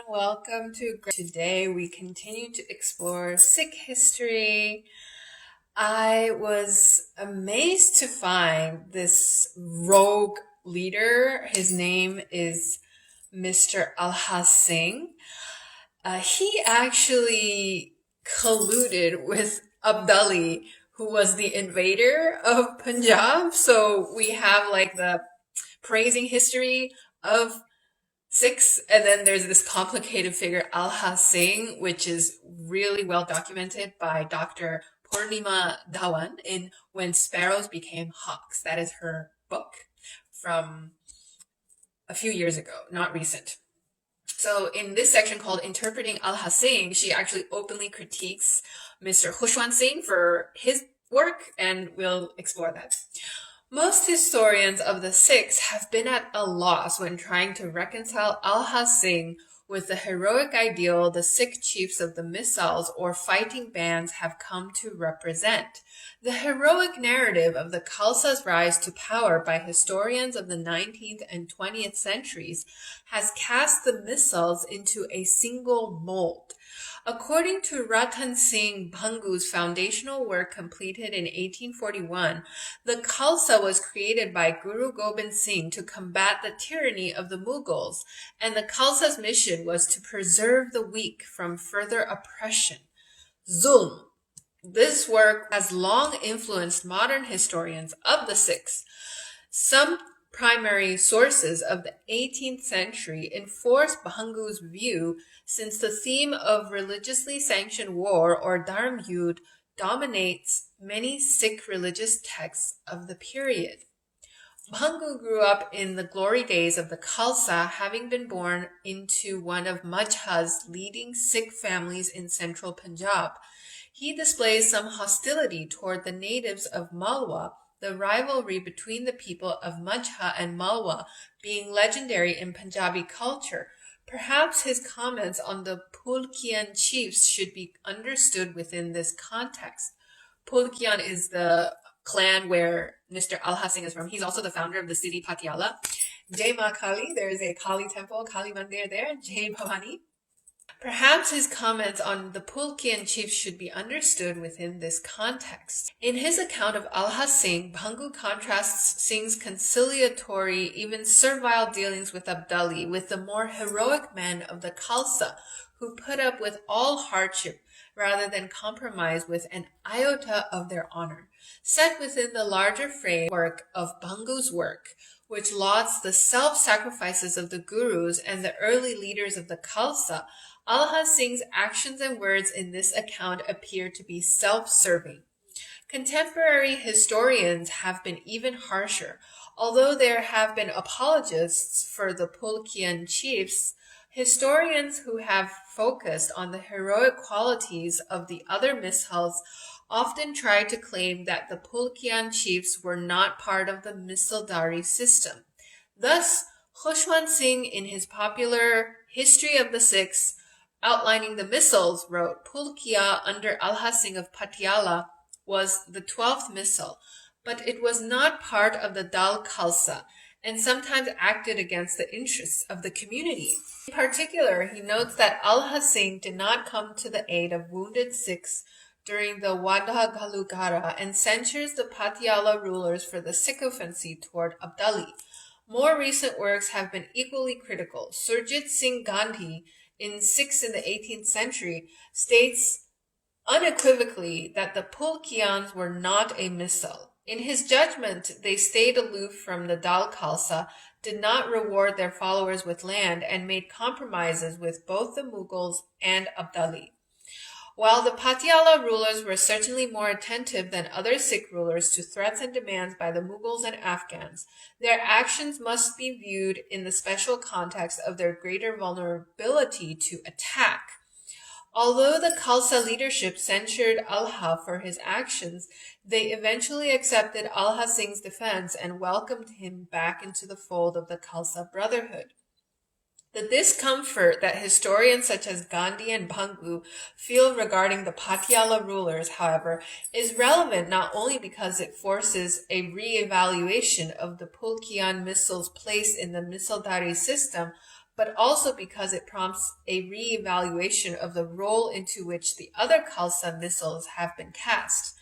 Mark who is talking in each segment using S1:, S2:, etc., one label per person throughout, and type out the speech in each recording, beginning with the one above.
S1: welcome to today we continue to explore Sikh history. I was amazed to find this rogue leader. His name is Mr. Alha Singh. He actually colluded with Abdali, who was the invader of Punjab. So we have like the praising history of Sikhs, and then there's this complicated figure, Alha Singh, which is really well documented by Dr. Purnima Dhawan in When Sparrows Became Hawks. That is her book from a few years ago, not recent. So in this section called Interpreting Alha Singh, she actually openly critiques Mr. Khushwant Singh for his work, and we'll explore that. Most historians of the Sikhs have been at a loss when trying to reconcile Alha Singh with the heroic ideal the Sikh chiefs of the Missals or fighting bands have come to represent. The heroic narrative of the Khalsa's rise to power by historians of the 19th and 20th centuries has cast the Missals into a single mold. According to Ratan Singh Bhangu's foundational work completed in 1841, the Khalsa was created by Guru Gobind Singh to combat the tyranny of the Mughals, and the Khalsa's mission was to preserve the weak from further oppression. Zulm. This work has long influenced modern historians of the Sikhs. Some primary sources of the 18th century enforce Bhangu's view, since the theme of religiously sanctioned war or dharm yudh dominates many Sikh religious texts of the period. Bhangu grew up in the glory days of the Khalsa, having been born into one of Majha's leading Sikh families in central Punjab. He displays some hostility toward the natives of Malwa, the rivalry between the people of Majha and Malwa being legendary in Punjabi culture. Perhaps his comments on the Phulkian chiefs should be understood within this context. Phulkian is the clan where Mr. Alha Singh is from. He's also the founder of the city Patiala. Jai Ma Kali, there is a Kali temple, Kali Mandir there, Jai Bhavani. Perhaps his comments on the Phulkian chiefs should be understood within this context. In his account of Alha Singh, Bhangu contrasts Singh's conciliatory, even servile dealings with Abdali with the more heroic men of the Khalsa, who put up with all hardship rather than compromise with an iota of their honor. Set within the larger framework of Bhangu's work, which lauds the self-sacrifices of the gurus and the early leaders of the Khalsa, Alha Singh's actions and words in this account appear to be self-serving. Contemporary historians have been even harsher. Although there have been apologists for the Phulkian chiefs, historians who have focused on the heroic qualities of the other Mishals often try to claim that the Phulkian chiefs were not part of the Misaldari system. Thus, Khushwant Singh, in his popular History of the Sikhs, outlining the Missals, wrote, Phulkia under Alha Singh of Patiala was the 12th Missal, but it was not part of the Dal Khalsa, and sometimes acted against the interests of the community. In particular, he notes that Alha Singh did not come to the aid of wounded Sikhs during the Wada Galugara and censures the Patiala rulers for the sycophancy toward Abdali. More recent works have been equally critical. Surjit Singh Gandhi, in Sikhs in the 18th century, states unequivocally that the Phulkians were not a Missal. In his judgment, they stayed aloof from the Dal Khalsa, did not reward their followers with land, and made compromises with both the Mughals and Abdali. While the Patiala rulers were certainly more attentive than other Sikh rulers to threats and demands by the Mughals and Afghans, their actions must be viewed in the special context of their greater vulnerability to attack. Although the Khalsa leadership censured Alha for his actions, they eventually accepted Alha Singh's defense and welcomed him back into the fold of the Khalsa Brotherhood. The discomfort that historians such as Gandhi and Bhangu feel regarding the Patiala rulers, however, is relevant not only because it forces a re-evaluation of the Phulkian Missal's place in the Misaldari system, but also because it prompts a re-evaluation of the role into which the other Khalsa missiles have been cast.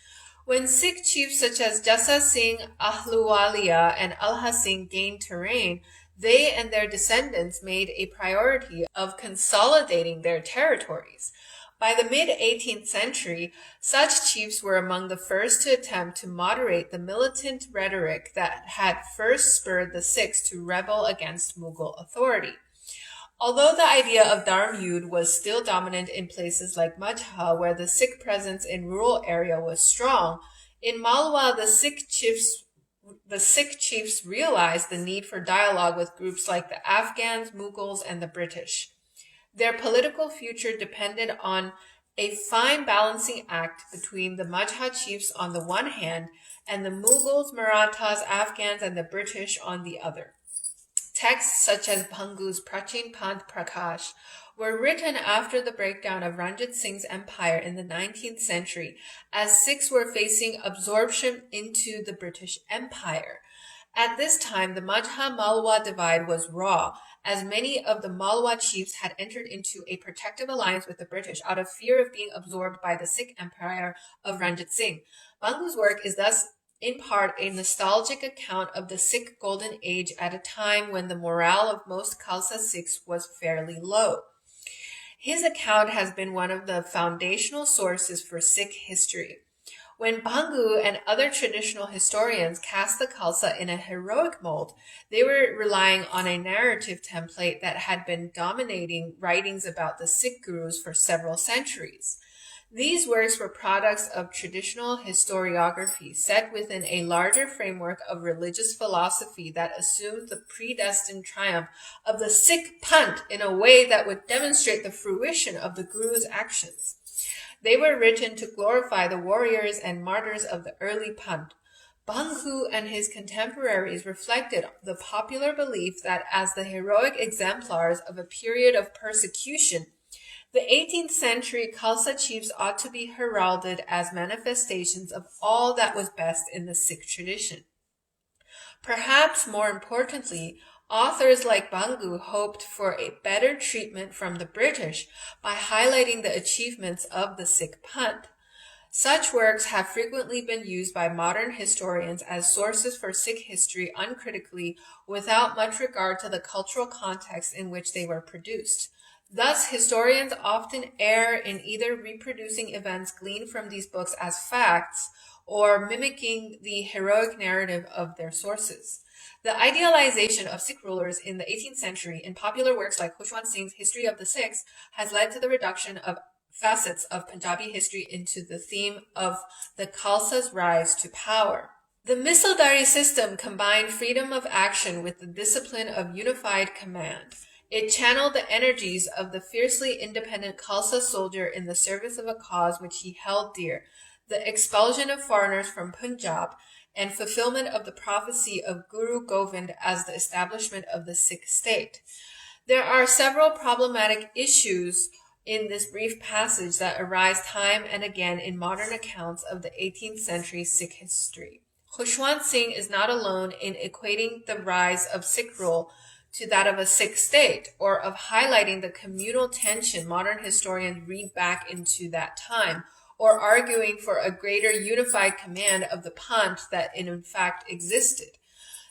S1: When Sikh chiefs such as Jassa Singh Ahluwalia and Alha Singh gained terrain, they and their descendants made a priority of consolidating their territories. By the mid-18th century, such chiefs were among the first to attempt to moderate the militant rhetoric that had first spurred the Sikhs to rebel against Mughal authority. Although the idea of Dharm Yudh was still dominant in places like Majha, where the Sikh presence in rural area was strong, in Malwa the Sikh chiefs realized the need for dialogue with groups like the Afghans, Mughals, and the British. Their political future depended on a fine balancing act between the Majha chiefs on the one hand and the Mughals, Marathas, Afghans, and the British on the other. Texts such as Bhangu's Prachin Panth Prakash were written after the breakdown of Ranjit Singh's empire in the 19th century, as Sikhs were facing absorption into the British Empire. At this time, the Majha-Malwa divide was raw, as many of the Malwa chiefs had entered into a protective alliance with the British out of fear of being absorbed by the Sikh empire of Ranjit Singh. Bhangu's work is thus in part a nostalgic account of the Sikh golden age at a time when the morale of most Khalsa Sikhs was fairly low. His account has been one of the foundational sources for Sikh history. When Bhangu and other traditional historians cast the Khalsa in a heroic mold, they were relying on a narrative template that had been dominating writings about the Sikh gurus for several centuries. These works were products of traditional historiography set within a larger framework of religious philosophy that assumed the predestined triumph of the Sikh Panth in a way that would demonstrate the fruition of the guru's actions. They were written to glorify the warriors and martyrs of the early Panth. Bhangu and his contemporaries reflected the popular belief that as the heroic exemplars of a period of persecution, the 18th century Khalsa chiefs ought to be heralded as manifestations of all that was best in the Sikh tradition. Perhaps more importantly, authors like Bhangu hoped for a better treatment from the British by highlighting the achievements of the Sikh Panth. Such works have frequently been used by modern historians as sources for Sikh history uncritically, without much regard to the cultural context in which they were produced. Thus, historians often err in either reproducing events gleaned from these books as facts or mimicking the heroic narrative of their sources. The idealization of Sikh rulers in the 18th century in popular works like Khushwant Singh's History of the Sikhs has led to the reduction of facets of Punjabi history into the theme of the Khalsa's rise to power. The Misildari system combined freedom of action with the discipline of unified command. It channeled the energies of the fiercely independent Khalsa soldier in the service of a cause which he held dear, the expulsion of foreigners from Punjab, and fulfillment of the prophecy of Guru Govind as the establishment of the Sikh state. There are several problematic issues in this brief passage that arise time and again in modern accounts of the 18th century Sikh history. Khushwant Singh is not alone in equating the rise of Sikh rule to that of a Sikh state, or of highlighting the communal tension modern historians read back into that time, or arguing for a greater unified command of the Panth that in fact existed.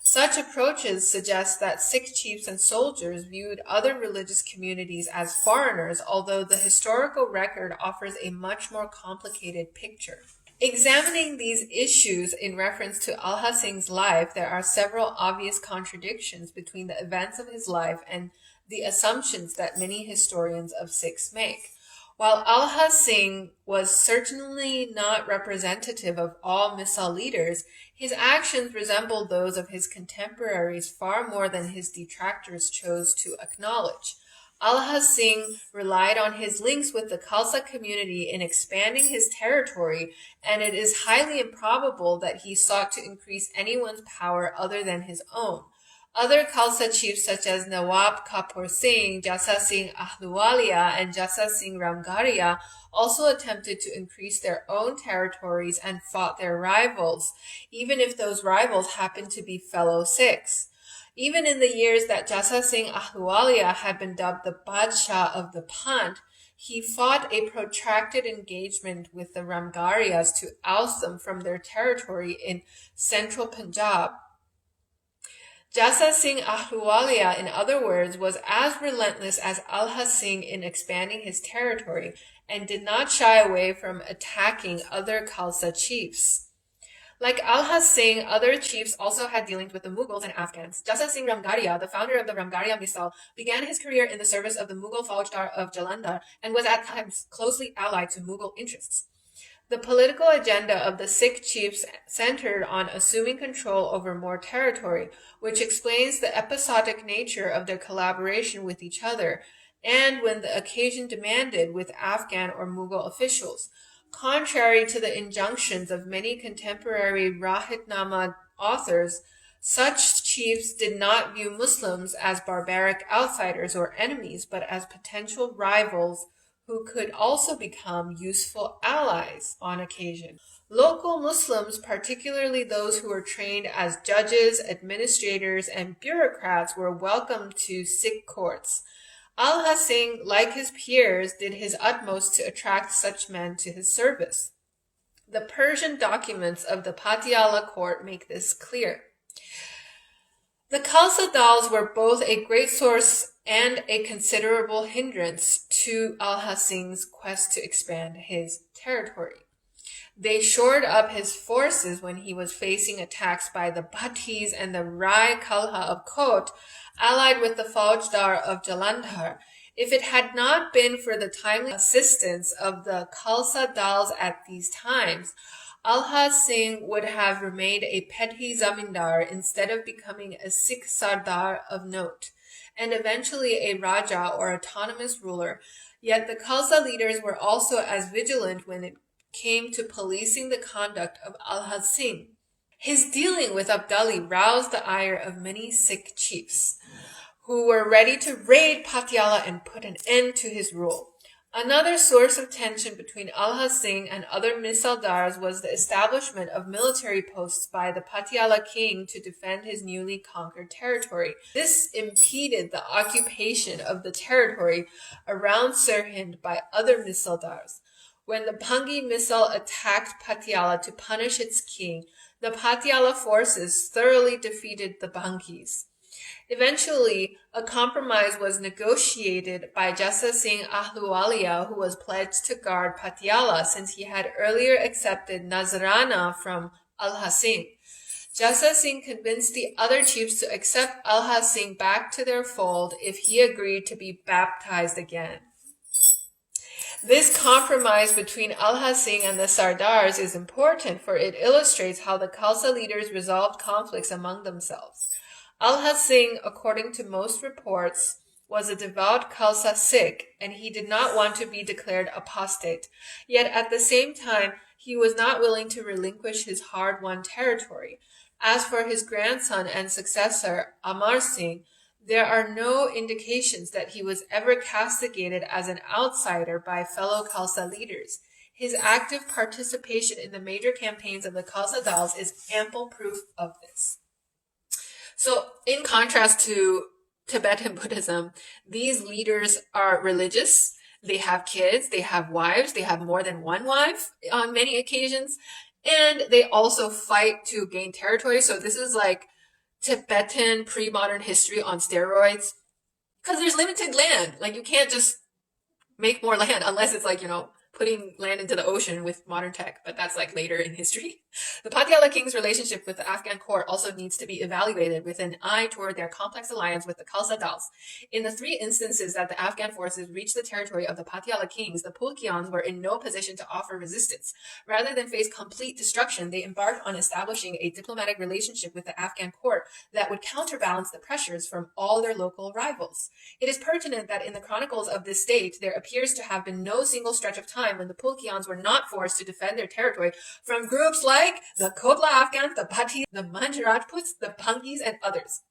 S1: Such approaches suggest that Sikh chiefs and soldiers viewed other religious communities as foreigners, although the historical record offers a much more complicated picture. Examining these issues in reference to Alha Singh's life, there are several obvious contradictions between the events of his life and the assumptions that many historians of Sikhs make. While Alha Singh was certainly not representative of all Misal leaders, his actions resembled those of his contemporaries far more than his detractors chose to acknowledge. Alha Singh relied on his links with the Khalsa community in expanding his territory, and it is highly improbable that he sought to increase anyone's power other than his own. Other Khalsa chiefs such as Nawab Kapur Singh, Jassa Singh Ahluwalia, and Jassa Singh Ramgarhia also attempted to increase their own territories and fought their rivals, even if those rivals happened to be fellow Sikhs. Even in the years that Jassa Singh Ahluwalia had been dubbed the Badshah of the Pant, he fought a protracted engagement with the Ramgarias to oust them from their territory in central Punjab. Jassa Singh Ahluwalia, in other words, was as relentless as Alha Singh in expanding his territory and did not shy away from attacking other Khalsa chiefs. Like Alha Singh, other chiefs also had dealings with the Mughals and Afghans. Jassa Singh Ramgaria, the founder of the Ramgaria Misal, began his career in the service of the Mughal Faujdar of Jalandhar and was at times closely allied to Mughal interests. The political agenda of the Sikh chiefs centered on assuming control over more territory, which explains the episodic nature of their collaboration with each other, and when the occasion demanded, with Afghan or Mughal officials. Contrary to the injunctions of many contemporary Rahitnama authors, such chiefs did not view Muslims as barbaric outsiders or enemies, but as potential rivals who could also become useful allies on occasion. Local Muslims, particularly those who were trained as judges, administrators, and bureaucrats, were welcomed to Sikh courts. Alha Singh, like his peers, did his utmost to attract such men to his service. The Persian documents of the Patiala court make this clear. The Khalsa Dals were both a great source and a considerable hindrance to Alha Singh's quest to expand his territory. They shored up his forces when he was facing attacks by the Bhattis and the Rai Kalha of Kot, allied with the Faujdar of Jalandhar. If it had not been for the timely assistance of the Khalsa Dals at these times, Alha Singh would have remained a petty zamindar instead of becoming a Sikh sardar of note, and eventually a Raja or autonomous ruler. Yet the Khalsa leaders were also as vigilant when it came to policing the conduct of Alha Singh. His dealing with Abdali roused the ire of many Sikh chiefs, who were ready to raid Patiala and put an end to his rule. Another source of tension between Alha Singh and other Misaldars was the establishment of military posts by the Patiala king to defend his newly conquered territory. This impeded the occupation of the territory around Sirhind by other Misaldars. When the Bhangi Misal attacked Patiala to punish its king, the Patiala forces thoroughly defeated the Bhangis. Eventually, a compromise was negotiated by Jassa Singh Ahluwalia, who was pledged to guard Patiala since he had earlier accepted Nazrana from Alha Singh. Jassa Singh convinced the other chiefs to accept Alha Singh back to their fold if he agreed to be baptized again. This compromise between Alha Singh and the Sardars is important, for it illustrates how the Khalsa leaders resolved conflicts among themselves. Alha Singh, according to most reports, was a devout Khalsa Sikh, and he did not want to be declared apostate. Yet at the same time, he was not willing to relinquish his hard-won territory. As for his grandson and successor, Amar Singh, there are no indications that he was ever castigated as an outsider by fellow Khalsa leaders. His active participation in the major campaigns of the Khalsa Dals is ample proof of this. So, in contrast to Tibetan Buddhism, these leaders are religious, they have kids, they have wives, they have more than one wife on many occasions, and they also fight to gain territory. So this is like Tibetan pre-modern history on steroids, because there's limited land. Like, you can't just make more land unless it's like, putting land into the ocean with modern tech, but that's like later in history. The Patiala king's relationship with the Afghan court also needs to be evaluated with an eye toward their complex alliance with the Khalsa Dals. In the 3 instances that the Afghan forces reached the territory of the Patiala kings, the Phulkians were in no position to offer resistance. Rather than face complete destruction, they embarked on establishing a diplomatic relationship with the Afghan court that would counterbalance the pressures from all their local rivals. It is pertinent that in the chronicles of this state, there appears to have been no single stretch of time when the Phulkians were not forced to defend their territory from groups like the Kotla Afghans, the Bhattis, the Manj Rajputs, the Bhangis, and others.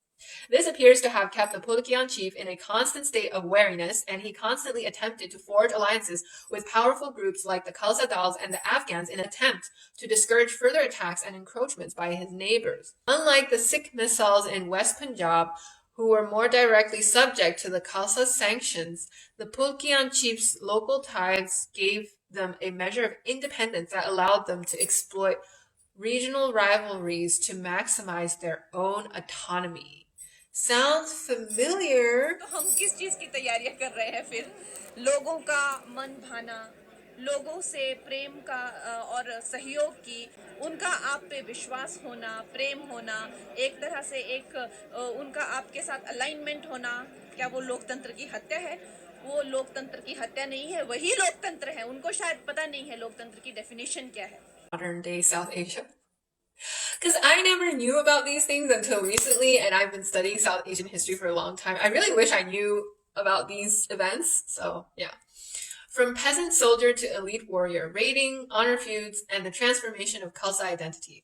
S1: This appears to have kept the Phulkian chief in a constant state of wariness, and he constantly attempted to forge alliances with powerful groups like the Khalsa Dals and the Afghans in an attempt to discourage further attacks and encroachments by his neighbors. Unlike the Sikh misls in West Punjab, who were more directly subject to the Khalsa's sanctions, the Phulkian chiefs' local ties gave them a measure of independence that allowed them to exploit regional rivalries to maximize their own autonomy. Sounds familiar?
S2: तो हम किस चीज की तैयारियां कर रहे हैं फिर? लोगों का मन भाना, लोगों से प्रेम का और सहयोग की, उनका आप पे विश्वास होना, प्रेम होना, एक तरह से एक उनका आपके साथ अलाइनमेंट होना, क्या वो लोकतंत्र की हत्या है? वो लोकतंत्र की हत्या नहीं है, वही लोकतंत्र है. उनको शायद पता नहीं है लोकतंत्र की डेफिनेशन क्या है.
S1: Modern day South Asia. Because I never knew about these things until recently, and I've been studying South Asian history for a long time. I really wish I knew about these events, so yeah. From peasant soldier to elite warrior, raiding, honor feuds, and the transformation of Khalsa identity.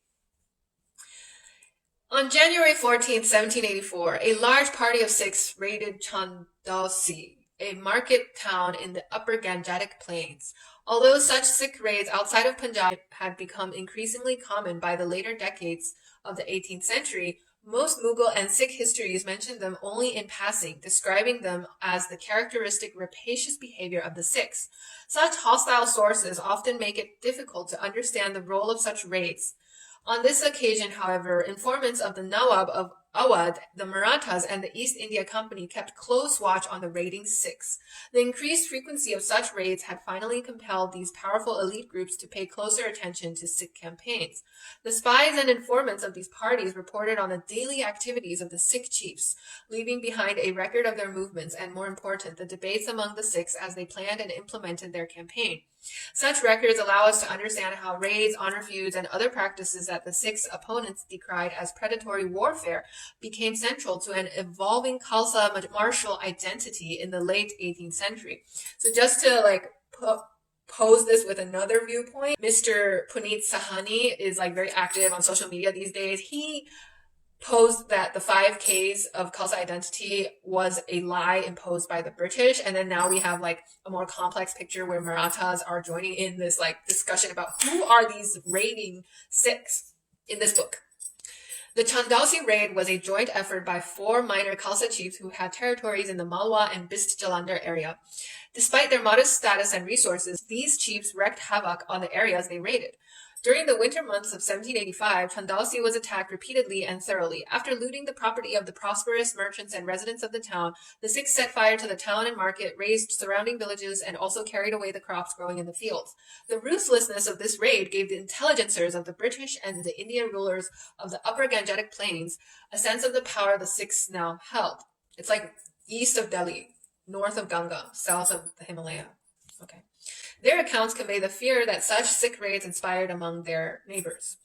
S1: On January 14, 1784, a large party of Sikhs raided Chandausi, a market town in the upper Gangetic Plains. Although such Sikh raids outside of Punjab had become increasingly common by the later decades of the 18th century, most Mughal and Sikh histories mention them only in passing, describing them as the characteristic rapacious behavior of the Sikhs. Such hostile sources often make it difficult to understand the role of such raids. On this occasion, however, informants of the Nawab of Awadh, the Marathas, and the East India Company kept close watch on the raiding Sikhs. The increased frequency of such raids had finally compelled these powerful elite groups to pay closer attention to Sikh campaigns. The spies and informants of these parties reported on the daily activities of the Sikh chiefs, leaving behind a record of their movements and, more important, the debates among the Sikhs as they planned and implemented their campaign. Such records allow us to understand how raids, honor feuds, and other practices that the Sikhs' opponents decried as predatory warfare became central to an evolving Khalsa martial identity in the late 18th century. So just to pose this with another viewpoint, Mr. Puneet Sahani is very active on social media these days. He posed that the 5Ks of Khalsa identity was a lie imposed by the British, and then now we have a more complex picture where Marathas are joining in this discussion about who are these raiding Sikhs in this book. The Chandausi raid was a joint effort by 4 minor Khalsa chiefs who had territories in the Malwa and Bist Jalandhar area. Despite their modest status and resources, these chiefs wreaked havoc on the areas they raided. During the winter months of 1785, Chandausi was attacked repeatedly and thoroughly. After looting the property of the prosperous merchants and residents of the town, the Sikhs set fire to the town and market, razed surrounding villages, and also carried away the crops growing in the fields. The ruthlessness of this raid gave the intelligencers of the British and the Indian rulers of the upper Gangetic Plains a sense of the power the Sikhs now held. It's like east of Delhi, north of Ganga, south of the Himalaya. Okay. Their accounts convey the fear that such Sikh raids inspired among their neighbors.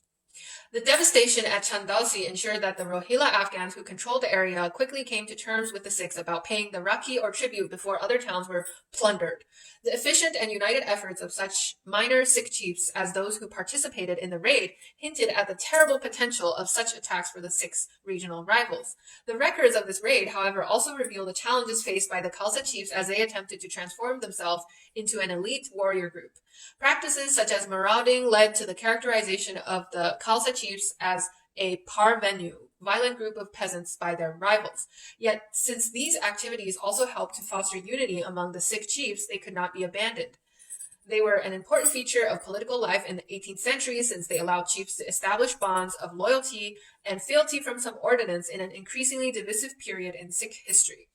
S1: The devastation at Chandausi ensured that the Rohilla Afghans who controlled the area quickly came to terms with the Sikhs about paying the Rakhi or tribute before other towns were plundered. The efficient and united efforts of such minor Sikh chiefs as those who participated in the raid hinted at the terrible potential of such attacks for the Sikhs' regional rivals. The records of this raid, however, also reveal the challenges faced by the Khalsa chiefs as they attempted to transform themselves into an elite warrior group. Practices such as marauding led to the characterization of the Khalsa chiefs as a parvenu, violent group of peasants by their rivals. Yet, since these activities also helped to foster unity among the Sikh chiefs, they could not be abandoned. They were an important feature of political life in the 18th century since they allowed chiefs to establish bonds of loyalty and fealty from subordinates in an increasingly divisive period in Sikh history.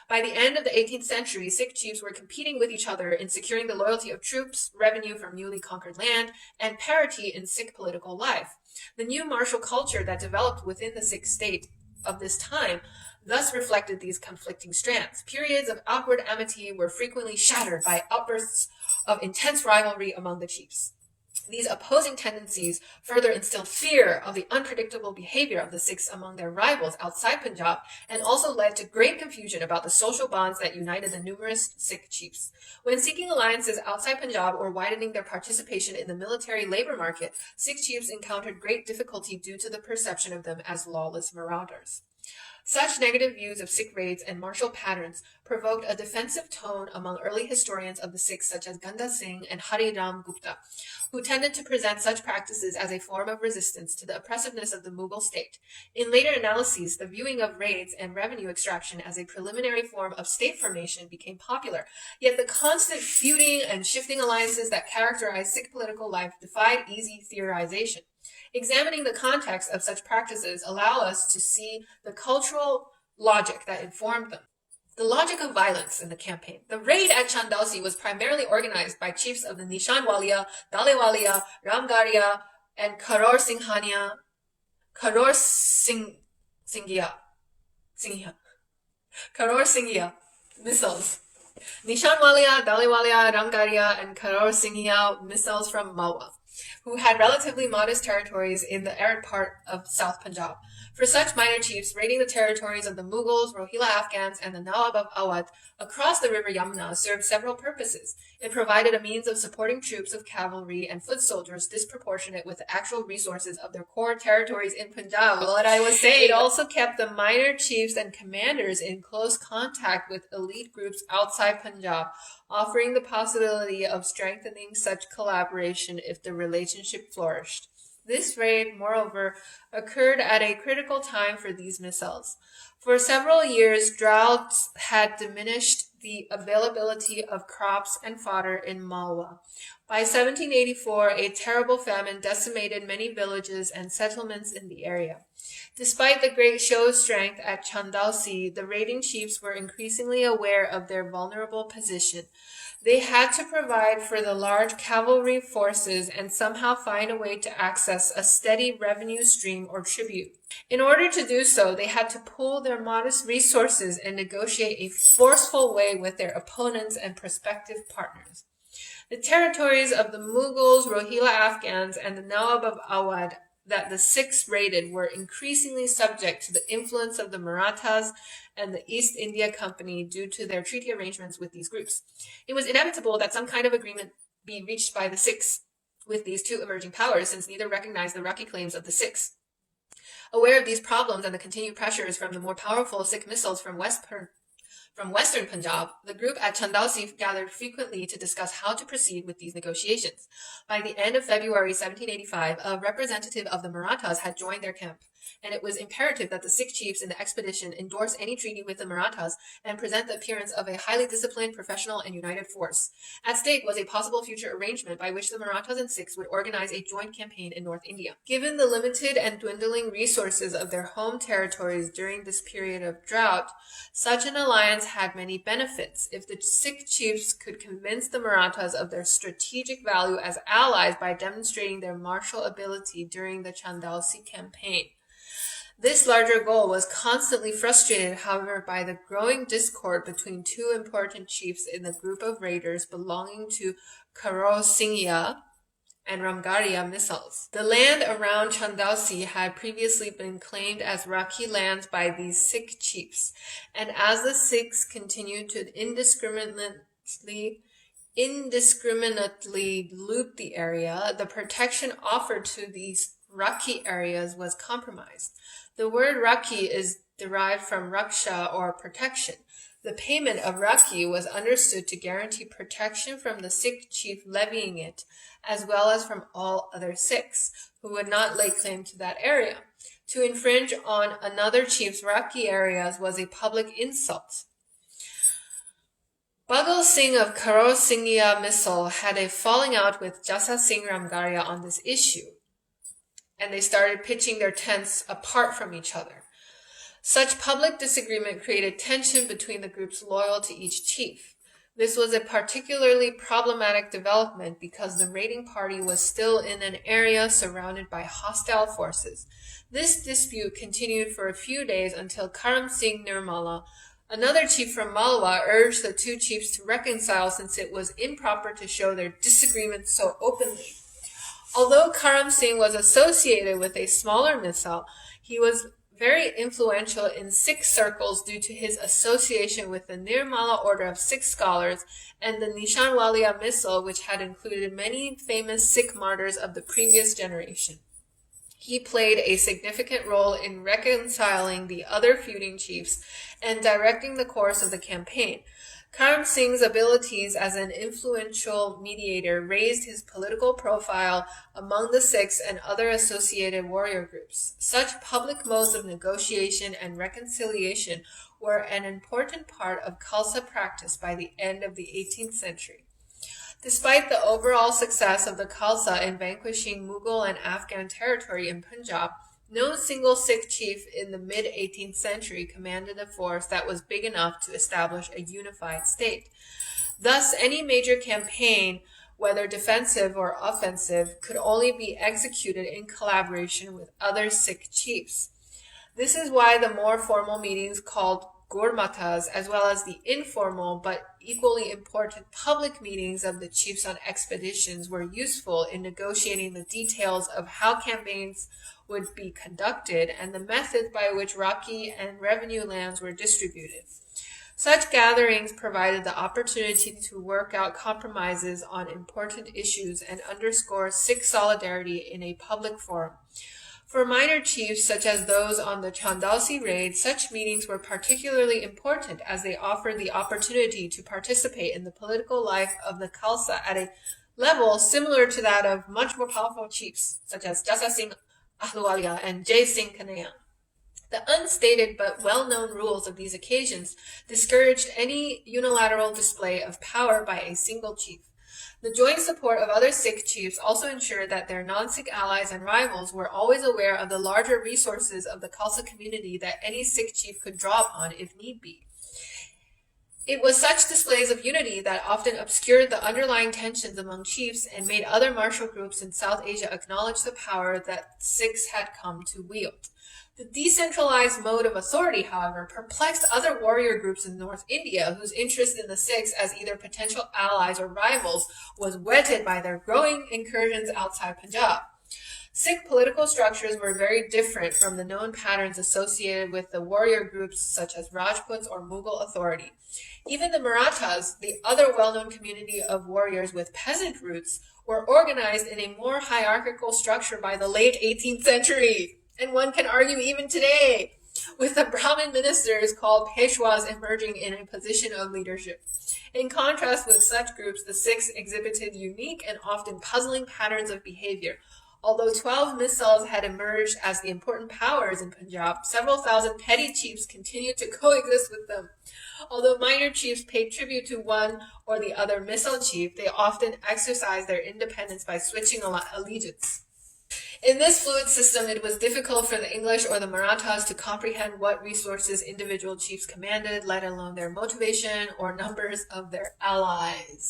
S1: By the end of the 18th century, Sikh chiefs were competing with each other in securing the loyalty of troops, revenue from newly conquered land, and parity in Sikh political life. The new martial culture that developed within the Sikh state of this time thus reflected these conflicting strands. Periods of outward amity were frequently shattered by outbursts of intense rivalry among the chiefs. These opposing tendencies further instilled fear of the unpredictable behavior of the Sikhs among their rivals outside Punjab and also led to great confusion about the social bonds that united the numerous Sikh chiefs. When seeking alliances outside Punjab or widening their participation in the military labor market, Sikh chiefs encountered great difficulty due to the perception of them as lawless marauders. Such negative views of Sikh raids and martial patterns provoked a defensive tone among early historians of the Sikhs such as Ganda Singh and Hari Ram Gupta, who tended to present such practices as a form of resistance to the oppressiveness of the Mughal state. In later analyses, the viewing of raids and revenue extraction as a preliminary form of state formation became popular, yet the constant feuding and shifting alliances that characterized Sikh political life defied easy theorization. Examining the context of such practices allow us to see the cultural logic that informed them. The logic of violence in the campaign. The raid at Chandausi was primarily organized by chiefs of the Nishanwaliya, Dalewalia, Ramgarhia, and Singhia, Singhia missiles. Nishanwaliya, Dalewalia, Ramgarhia, and Singhia missiles from Malwa, who had relatively modest territories in the arid part of South Punjab. For such minor chiefs, raiding the territories of the Mughals, Rohilla Afghans, and the Nawab of Awadh across the river Yamuna served several purposes. It provided a means of supporting troops of cavalry and foot soldiers disproportionate with the actual resources of their core territories in Punjab. What I was saying, it also kept the minor chiefs and commanders in close contact with elite groups outside Punjab, offering the possibility of strengthening such collaboration if the relationship flourished. This raid, moreover, occurred at a critical time for these missiles. For several years, droughts had diminished the availability of crops and fodder in Malwa. By 1784, a terrible famine decimated many villages and settlements in the area. Despite the great show of strength at Chandausi, the raiding chiefs were increasingly aware of their vulnerable position. They had to provide for the large cavalry forces and somehow find a way to access a steady revenue stream or tribute. In order to do so, they had to pool their modest resources and negotiate a forceful way with their opponents and prospective partners. The territories of the Mughals, Rohilla Afghans, and the Nawab of Awadh that the Sikhs raided were increasingly subject to the influence of the Marathas and the East India Company due to their treaty arrangements with these groups. It was inevitable that some kind of agreement be reached by the Sikhs with these two emerging powers, since neither recognized the Raki claims of the Sikhs. Aware of these problems and the continued pressures from the more powerful Sikh missiles from Western Punjab, the group at Chandausi gathered frequently to discuss how to proceed with these negotiations. By the end of February 1785, a representative of the Marathas had joined their camp, and it was imperative that the Sikh chiefs in the expedition endorse any treaty with the Marathas and present the appearance of a highly disciplined, professional, and united force. At stake was a possible future arrangement by which the Marathas and Sikhs would organize a joint campaign in North India. Given the limited and dwindling resources of their home territories during this period of drought, such an alliance had many benefits. If the Sikh chiefs could convince the Marathas of their strategic value as allies by demonstrating their martial ability during the Chandausi campaign. This larger goal was constantly frustrated, however, by the growing discord between two important chiefs in the group of raiders belonging to Singhia and Ramgarhia missiles. The land around Chandausi had previously been claimed as Raki lands by these Sikh chiefs, and as the Sikhs continued to indiscriminately loot the area, the protection offered to these Raki areas was compromised. The word Raki is derived from Raksha or protection. The payment of Raki was understood to guarantee protection from the Sikh chief levying it, as well as from all other Sikhs who would not lay claim to that area. To infringe on another chief's Raki areas was a public insult. Bhagal Singh of Singhia Misl had a falling out with Jassa Singh Ramgarhia on this issue, and they started pitching their tents apart from each other. Such public disagreement created tension between the groups loyal to each chief. This was a particularly problematic development because the raiding party was still in an area surrounded by hostile forces. This dispute continued for a few days until Karam Singh Nirmala, another chief from Malwa, urged the two chiefs to reconcile since it was improper to show their disagreement so openly. Although Karam Singh was associated with a smaller misl, he was very influential in Sikh circles due to his association with the Nirmala order of Sikh scholars and the Nishanwaliya misl, which had included many famous Sikh martyrs of the previous generation. He played a significant role in reconciling the other feuding chiefs and directing the course of the campaign. Karam Singh's abilities as an influential mediator raised his political profile among the Sikhs and other associated warrior groups. Such public modes of negotiation and reconciliation were an important part of Khalsa practice by the end of the 18th century. Despite the overall success of the Khalsa in vanquishing Mughal and Afghan territory in Punjab, no single Sikh chief in the mid-18th century commanded a force that was big enough to establish a unified state. Thus, any major campaign, whether defensive or offensive, could only be executed in collaboration with other Sikh chiefs. This is why the more formal meetings called Gurmatas, as well as the informal but equally important public meetings of the chiefs on expeditions, were useful in negotiating the details of how campaigns would be conducted and the methods by which rocky and revenue lands were distributed. Such gatherings provided the opportunity to work out compromises on important issues and underscore Sikh solidarity in a public forum. For minor chiefs, such as those on the Chandausi raid, such meetings were particularly important as they offered the opportunity to participate in the political life of the Khalsa at a level similar to that of much more powerful chiefs, such as Jassa Singh Ahluwalia and Jai Singh Kanhaiya. The unstated but well-known rules of these occasions discouraged any unilateral display of power by a single chief. The joint support of other Sikh chiefs also ensured that their non-Sikh allies and rivals were always aware of the larger resources of the Khalsa community that any Sikh chief could draw upon if need be. It was such displays of unity that often obscured the underlying tensions among chiefs and made other martial groups in South Asia acknowledge the power that Sikhs had come to wield. The decentralized mode of authority, however, perplexed other warrior groups in North India whose interest in the Sikhs as either potential allies or rivals was whetted by their growing incursions outside Punjab. Sikh political structures were very different from the known patterns associated with the warrior groups such as Rajputs or Mughal authority. Even the Marathas, the other well-known community of warriors with peasant roots, were organized in a more hierarchical structure by the late 18th century, and one can argue even today, with the Brahmin ministers called Peshwas emerging in a position of leadership. In contrast with such groups, the Sikhs exhibited unique and often puzzling patterns of behavior. Although 12 missals had emerged as the important powers in Punjab, several thousand petty chiefs continued to coexist with them. Although minor chiefs paid tribute to one or the other missile chief, they often exercised their independence by switching allegiance. In this fluid system, it was difficult for the English or the Marathas to comprehend what resources individual chiefs commanded, let alone their motivation or numbers of their allies.